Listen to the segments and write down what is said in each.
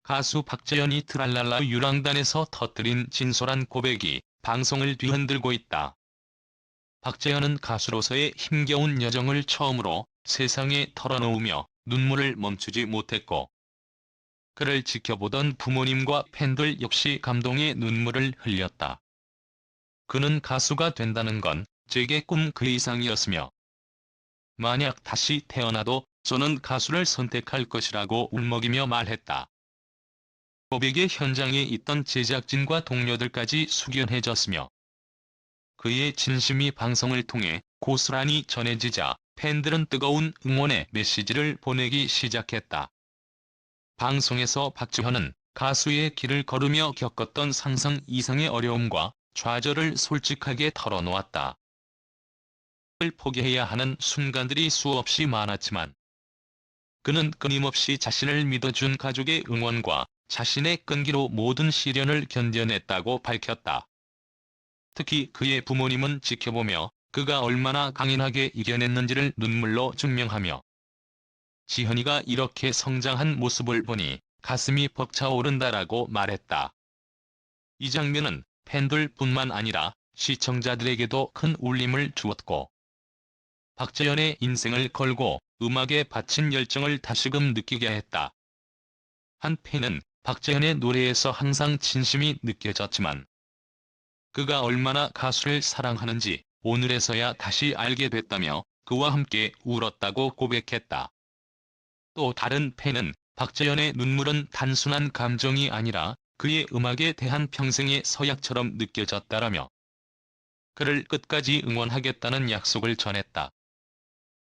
가수 박재현이 트랄랄라 유랑단에서 터뜨린 진솔한 고백이 방송을 뒤흔들고 있다. 박재현은 가수로서의 힘겨운 여정을 처음으로 세상에 털어놓으며 눈물을 멈추지 못했고, 그를 지켜보던 부모님과 팬들 역시 감동의 눈물을 흘렸다. 그는 가수가 된다는 건 제게 꿈 그 이상이었으며, 만약 다시 태어나도 저는 가수를 선택할 것이라고 울먹이며 말했다. 고백의 현장에 있던 제작진과 동료들까지 숙연해졌으며, 그의 진심이 방송을 통해 고스란히 전해지자 팬들은 뜨거운 응원의 메시지를 보내기 시작했다. 방송에서 박재현은 가수의 길을 걸으며 겪었던 상상 이상의 어려움과 좌절을 솔직하게 털어놓았다. 을 포기해야 하는 순간들이 수없이 많았지만, 그는 끊임없이 자신을 믿어준 가족의 응원과 자신의 끈기로 모든 시련을 견뎌냈다고 밝혔다. 특히 그의 부모님은 지켜보며 그가 얼마나 강인하게 이겨냈는지를 눈물로 증명하며, 지현이가 이렇게 성장한 모습을 보니 가슴이 벅차오른다라고 말했다. 이 장면은 팬들뿐만 아니라 시청자들에게도 큰 울림을 주었고, 박재현의 인생을 걸고 음악에 바친 열정을 다시금 느끼게 했다. 한 팬은 박재현의 노래에서 항상 진심이 느껴졌지만, 그가 얼마나 가수를 사랑하는지 오늘에서야 다시 알게 됐다며 그와 함께 울었다고 고백했다. 또 다른 팬은 박재현의 눈물은 단순한 감정이 아니라 그의 음악에 대한 평생의 서약처럼 느껴졌다라며, 그를 끝까지 응원하겠다는 약속을 전했다.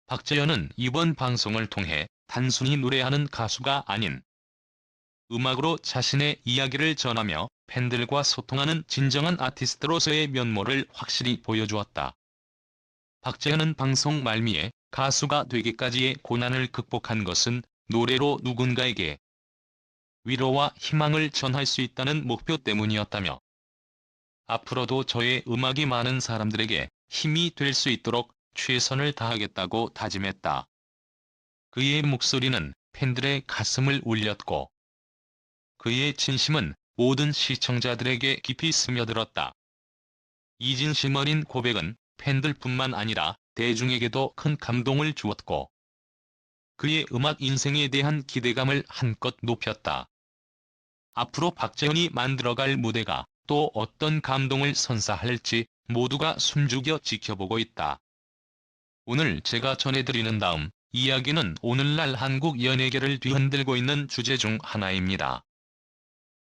박재현은 이번 방송을 통해 단순히 노래하는 가수가 아닌 음악으로 자신의 이야기를 전하며 팬들과 소통하는 진정한 아티스트로서의 면모를 확실히 보여주었다. 박재현은 방송 말미에 가수가 되기까지의 고난을 극복한 것은 노래로 누군가에게 위로와 희망을 전할 수 있다는 목표 때문이었다며, 앞으로도 저의 음악이 많은 사람들에게 힘이 될 수 있도록 최선을 다하겠다고 다짐했다. 그의 목소리는 팬들의 가슴을 울렸고, 그의 진심은 모든 시청자들에게 깊이 스며들었다. 이 진심 어린 고백은 팬들뿐만 아니라 대중에게도 큰 감동을 주었고, 그의 음악 인생에 대한 기대감을 한껏 높였다. 앞으로 박재현이 만들어갈 무대가 또 어떤 감동을 선사할지 모두가 숨죽여 지켜보고 있다. 오늘 제가 전해드리는 다음 이야기는 오늘날 한국 연예계를 뒤흔들고 있는 주제 중 하나입니다.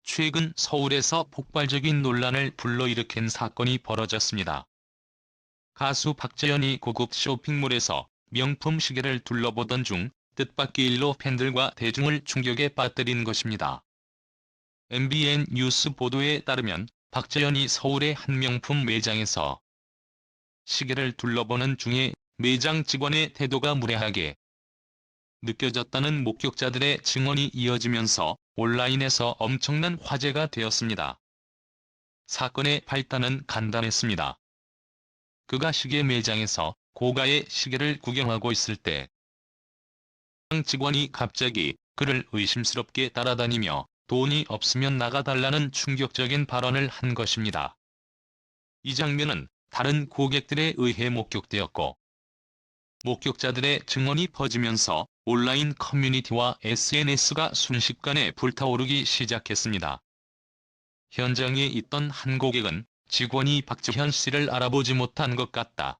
최근 서울에서 폭발적인 논란을 불러일으킨 사건이 벌어졌습니다. 가수 박재현이 고급 쇼핑몰에서 명품 시계를 둘러보던 중 뜻밖의 일로 팬들과 대중을 충격에 빠뜨린 것입니다. MBN 뉴스 보도에 따르면 박재현이 서울의 한 명품 매장에서 시계를 둘러보는 중에 매장 직원의 태도가 무례하게 느껴졌다는 목격자들의 증언이 이어지면서 온라인에서 엄청난 화제가 되었습니다. 사건의 발단은 간단했습니다. 그가 시계 매장에서 고가의 시계를 구경하고 있을 때 매장 직원이 갑자기 그를 의심스럽게 따라다니며 돈이 없으면 나가달라는 충격적인 발언을 한 것입니다. 이 장면은 다른 고객들에 의해 목격되었고, 목격자들의 증언이 퍼지면서 온라인 커뮤니티와 SNS가 순식간에 불타오르기 시작했습니다. 현장에 있던 한 고객은 직원이 박재현 씨를 알아보지 못한 것 같다.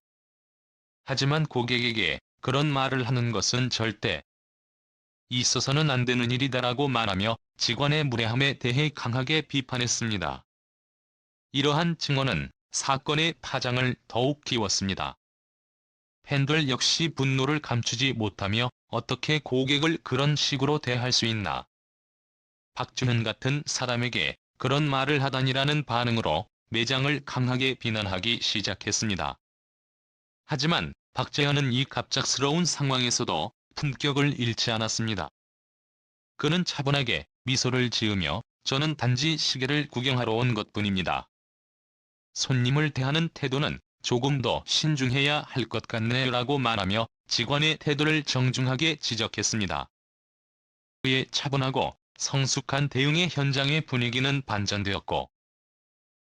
하지만 고객에게 그런 말을 하는 것은 절대 있어서는 안 되는 일이다라고 말하며 직원의 무례함에 대해 강하게 비판했습니다. 이러한 증언은 사건의 파장을 더욱 키웠습니다. 팬들 역시 분노를 감추지 못하며 어떻게 고객을 그런 식으로 대할 수 있나. 박재현 같은 사람에게 그런 말을 하다니라는 반응으로 매장을 강하게 비난하기 시작했습니다. 하지만 박재현은 이 갑작스러운 상황에서도 품격을 잃지 않았습니다. 그는 차분하게 미소를 지으며 저는 단지 시계를 구경하러 온 것뿐입니다. 손님을 대하는 태도는 조금 더 신중해야 할 것 같네라고 말하며 직원의 태도를 정중하게 지적했습니다. 그의 차분하고 성숙한 대응의 현장의 분위기는 반전되었고,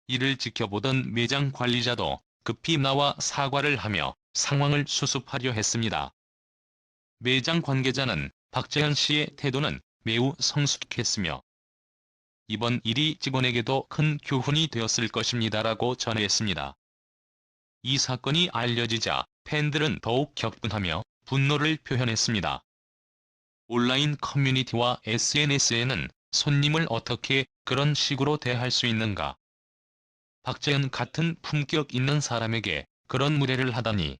이를 지켜보던 매장 관리자도 급히 나와 사과를 하며 상황을 수습하려 했습니다. 매장 관계자는 박재현 씨의 태도는 매우 성숙했으며 이번 일이 직원에게도 큰 교훈이 되었을 것입니다라고 전했습니다. 이 사건이 알려지자 팬들은 더욱 격분하며 분노를 표현했습니다. 온라인 커뮤니티와 SNS에는 손님을 어떻게 그런 식으로 대할 수 있는가? 박재현 같은 품격 있는 사람에게 그런 무례를 하다니.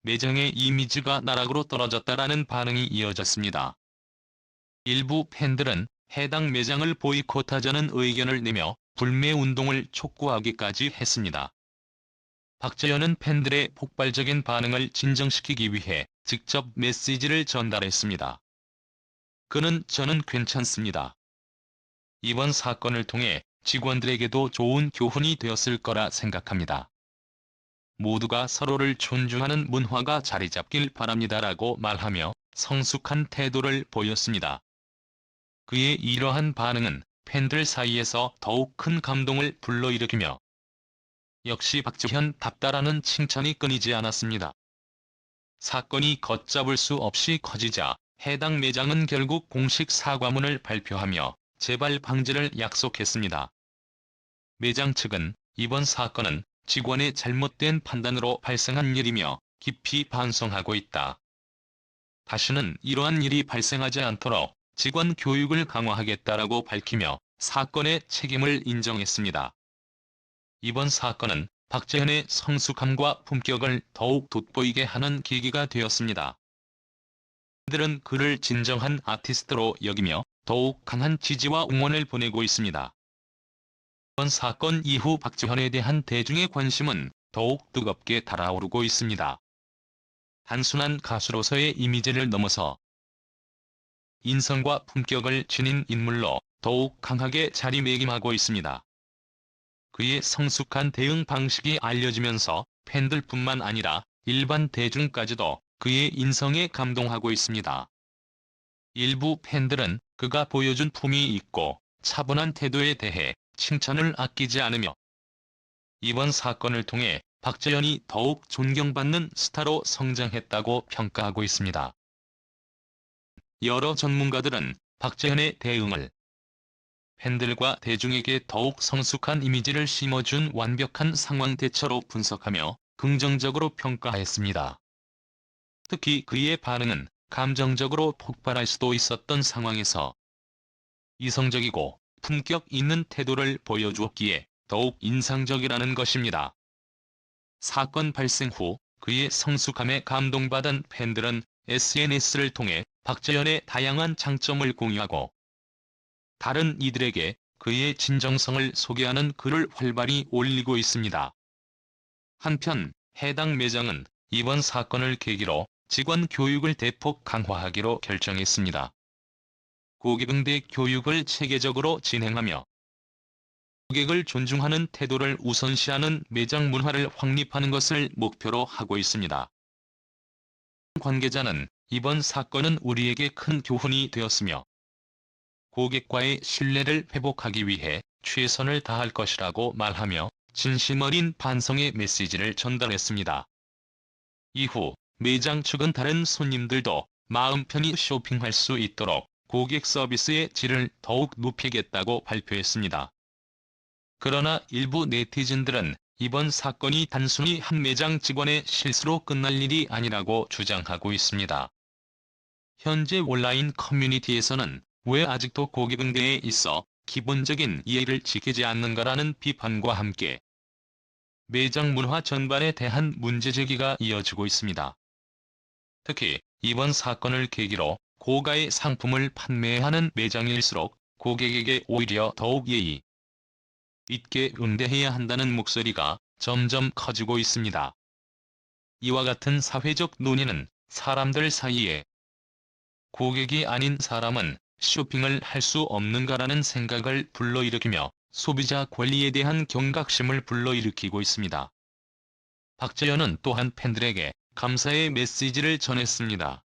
매장의 이미지가 나락으로 떨어졌다라는 반응이 이어졌습니다. 일부 팬들은 해당 매장을 보이콧하자는 의견을 내며 불매운동을 촉구하기까지 했습니다. 박재현은 팬들의 폭발적인 반응을 진정시키기 위해 직접 메시지를 전달했습니다. 그는 "저는 괜찮습니다. 이번 사건을 통해 직원들에게도 좋은 교훈이 되었을 거라 생각합니다. 모두가 서로를 존중하는 문화가 자리 잡길 바랍니다라고 말하며 성숙한 태도를 보였습니다. 그의 이러한 반응은 팬들 사이에서 더욱 큰 감동을 불러일으키며 역시 박재현답다라는 칭찬이 끊이지 않았습니다. 사건이 걷잡을 수 없이 커지자 해당 매장은 결국 공식 사과문을 발표하며 재발 방지를 약속했습니다. 매장 측은 이번 사건은 직원의 잘못된 판단으로 발생한 일이며 깊이 반성하고 있다. 다시는 이러한 일이 발생하지 않도록 직원 교육을 강화하겠다라고 밝히며 사건의 책임을 인정했습니다. 이번 사건은 박재현의 성숙함과 품격을 더욱 돋보이게 하는 계기가 되었습니다. 팬들은 그를 진정한 아티스트로 여기며 더욱 강한 지지와 응원을 보내고 있습니다. 이번 사건 이후 박재현에 대한 대중의 관심은 더욱 뜨겁게 달아오르고 있습니다. 단순한 가수로서의 이미지를 넘어서 인성과 품격을 지닌 인물로 더욱 강하게 자리매김하고 있습니다. 그의 성숙한 대응 방식이 알려지면서 팬들뿐만 아니라 일반 대중까지도 그의 인성에 감동하고 있습니다. 일부 팬들은 그가 보여준 품위 있고 차분한 태도에 대해 칭찬을 아끼지 않으며 이번 사건을 통해 박재현이 더욱 존경받는 스타로 성장했다고 평가하고 있습니다. 여러 전문가들은 박재현의 대응을 팬들과 대중에게 더욱 성숙한 이미지를 심어준 완벽한 상황 대처로 분석하며 긍정적으로 평가했습니다. 특히 그의 반응은 감정적으로 폭발할 수도 있었던 상황에서 이성적이고 품격 있는 태도를 보여주었기에 더욱 인상적이라는 것입니다. 사건 발생 후 그의 성숙함에 감동받은 팬들은 SNS를 통해 박재현의 다양한 장점을 공유하고 다른 이들에게 그의 진정성을 소개하는 글을 활발히 올리고 있습니다. 한편 해당 매장은 이번 사건을 계기로 직원 교육을 대폭 강화하기로 결정했습니다. 고객응대 교육을 체계적으로 진행하며 고객을 존중하는 태도를 우선시하는 매장 문화를 확립하는 것을 목표로 하고 있습니다. 관계자는 이번 사건은 우리에게 큰 교훈이 되었으며 고객과의 신뢰를 회복하기 위해 최선을 다할 것이라고 말하며 진심 어린 반성의 메시지를 전달했습니다. 이후 매장 측은 다른 손님들도 마음 편히 쇼핑할 수 있도록 고객 서비스의 질을 더욱 높이겠다고 발표했습니다. 그러나 일부 네티즌들은 이번 사건이 단순히 한 매장 직원의 실수로 끝날 일이 아니라고 주장하고 있습니다. 현재 온라인 커뮤니티에서는 왜 아직도 고객응대에 있어 기본적인 예의를 지키지 않는가라는 비판과 함께 매장 문화 전반에 대한 문제 제기가 이어지고 있습니다. 특히 이번 사건을 계기로 고가의 상품을 판매하는 매장일수록 고객에게 오히려 더욱 예의 있게 응대해야 한다는 목소리가 점점 커지고 있습니다. 이와 같은 사회적 논의는 사람들 사이에 고객이 아닌 사람은 쇼핑을 할 수 없는가라는 생각을 불러일으키며 소비자 권리에 대한 경각심을 불러일으키고 있습니다. 박재현은 또한 팬들에게 감사의 메시지를 전했습니다.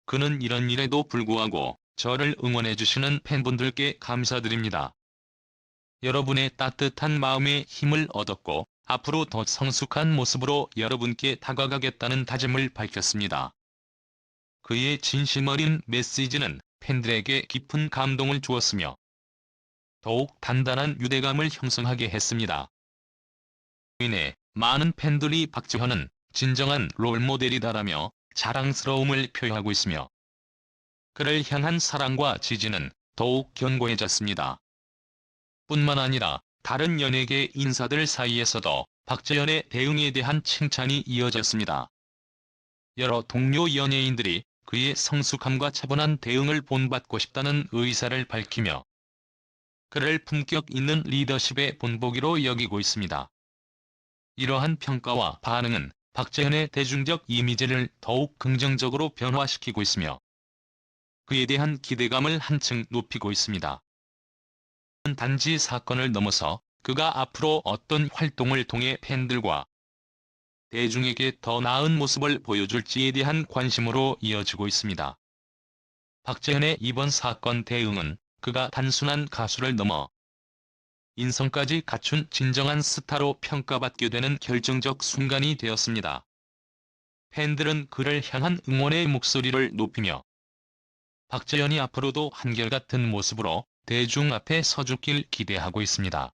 그는 이런 일에도 불구하고 저를 응원해주시는 팬분들께 감사드립니다. 여러분의 따뜻한 마음에 힘을 얻었고 앞으로 더 성숙한 모습으로 여러분께 다가가겠다는 다짐을 밝혔습니다. 그의 진심 어린 메시지는 팬들에게 깊은 감동을 주었으며 더욱 단단한 유대감을 형성하게 했습니다. 이내 많은 팬들이 박지현은 진정한 롤모델이다라며 자랑스러움을 표하고 있으며 그를 향한 사랑과 지지는 더욱 견고해졌습니다. 뿐만 아니라 다른 연예계 인사들 사이에서도 박지현의 대응에 대한 칭찬이 이어졌습니다. 여러 동료 연예인들이 그의 성숙함과 차분한 대응을 본받고 싶다는 의사를 밝히며 그를 품격 있는 리더십의 본보기로 여기고 있습니다. 이러한 평가와 반응은 박지현의 대중적 이미지를 더욱 긍정적으로 변화시키고 있으며 그에 대한 기대감을 한층 높이고 있습니다. 단지 사건을 넘어서 그가 앞으로 어떤 활동을 통해 팬들과 대중에게 더 나은 모습을 보여줄지에 대한 관심으로 이어지고 있습니다. 박지현의 이번 사건 대응은 그가 단순한 가수를 넘어 인성까지 갖춘 진정한 스타로 평가받게 되는 결정적 순간이 되었습니다. 팬들은 그를 향한 응원의 목소리를 높이며 박지현이 앞으로도 한결같은 모습으로 대중 앞에 서주길 기대하고 있습니다.